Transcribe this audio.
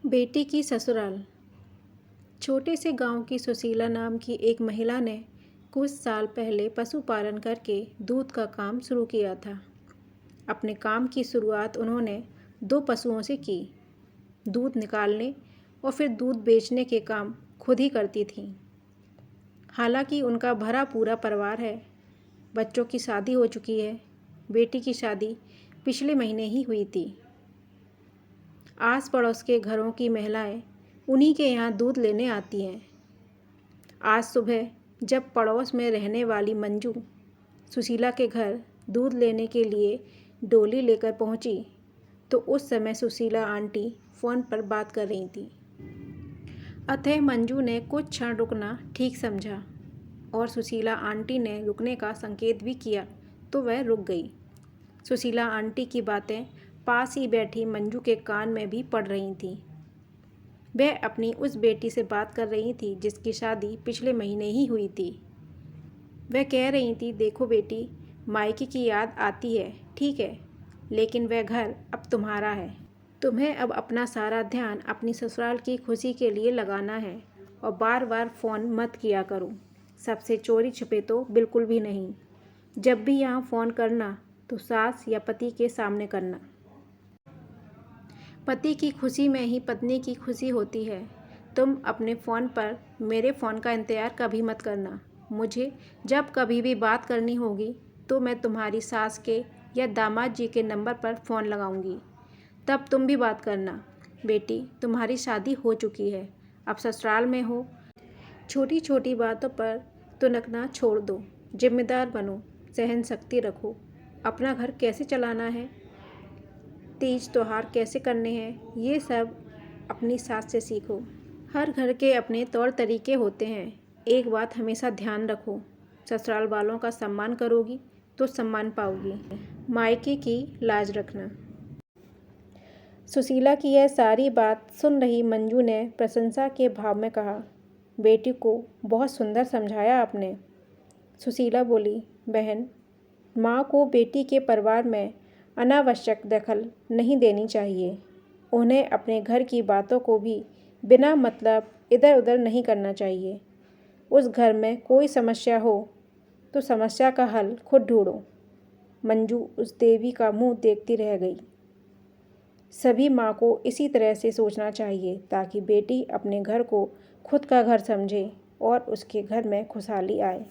बेटी की ससुराल। छोटे से गांव की सुशीला नाम की एक महिला ने कुछ साल पहले पशुपालन करके दूध का काम शुरू किया था। अपने काम की शुरुआत उन्होंने 2 पशुओं से की। दूध निकालने और फिर दूध बेचने के काम खुद ही करती थीं। हालांकि उनका भरा पूरा परिवार है। बच्चों की शादी हो चुकी है। बेटी की शादी पिछले महीने ही हुई थी। आस पड़ोस के घरों की महिलाएं उन्हीं के यहाँ दूध लेने आती हैं। आज सुबह जब पड़ोस में रहने वाली मंजू सुशीला के घर दूध लेने के लिए डोली लेकर पहुंची तो उस समय सुशीला आंटी फ़ोन पर बात कर रही थी। अतः मंजू ने कुछ क्षण रुकना ठीक समझा और सुशीला आंटी ने रुकने का संकेत भी किया तो वह रुक गई। सुशीला आंटी की बातें पास ही बैठी मंजू के कान में भी पड़ रही थीं। वह अपनी उस बेटी से बात कर रही थी जिसकी शादी पिछले महीने ही हुई थी। वह कह रही थी, देखो बेटी, मायके की याद आती है, ठीक है, लेकिन वह घर अब तुम्हारा है। तुम्हें अब अपना सारा ध्यान अपनी ससुराल की खुशी के लिए लगाना है और बार बार फ़ोन मत किया करो। सबसे चोरी छुपे तो बिल्कुल भी नहीं। जब भी यहाँ फ़ोन करना तो सास या पति के सामने करना। पति की खुशी में ही पत्नी की खुशी होती है। तुम अपने फ़ोन पर मेरे फ़ोन का इंतज़ार कभी मत करना। मुझे जब कभी भी बात करनी होगी तो मैं तुम्हारी सास के या दामाद जी के नंबर पर फ़ोन लगाऊंगी, तब तुम भी बात करना। बेटी, तुम्हारी शादी हो चुकी है, अब ससुराल में हो। छोटी छोटी बातों पर तुनकना छोड़ दो, जिम्मेदार बनो, सहन शक्ति रखो। अपना घर कैसे चलाना है, तीज त्योहार कैसे करने हैं, ये सब अपनी सास से सीखो। हर घर के अपने तौर तरीके होते हैं। एक बात हमेशा ध्यान रखो, ससुराल वालों का सम्मान करोगी तो सम्मान पाओगी। मायके की लाज रखना। सुशीला की यह सारी बात सुन रही मंजू ने प्रशंसा के भाव में कहा, बेटी को बहुत सुंदर समझाया आपने। सुशीला बोली, बहन, माँ को बेटी के परिवार में अनावश्यक दखल नहीं देनी चाहिए। उन्हें अपने घर की बातों को भी बिना मतलब इधर उधर नहीं करना चाहिए। उस घर में कोई समस्या हो तो समस्या का हल खुद ढूंढो। मंजू उस देवी का मुंह देखती रह गई। सभी माँ को इसी तरह से सोचना चाहिए ताकि बेटी अपने घर को खुद का घर समझे और उसके घर में खुशहाली आए।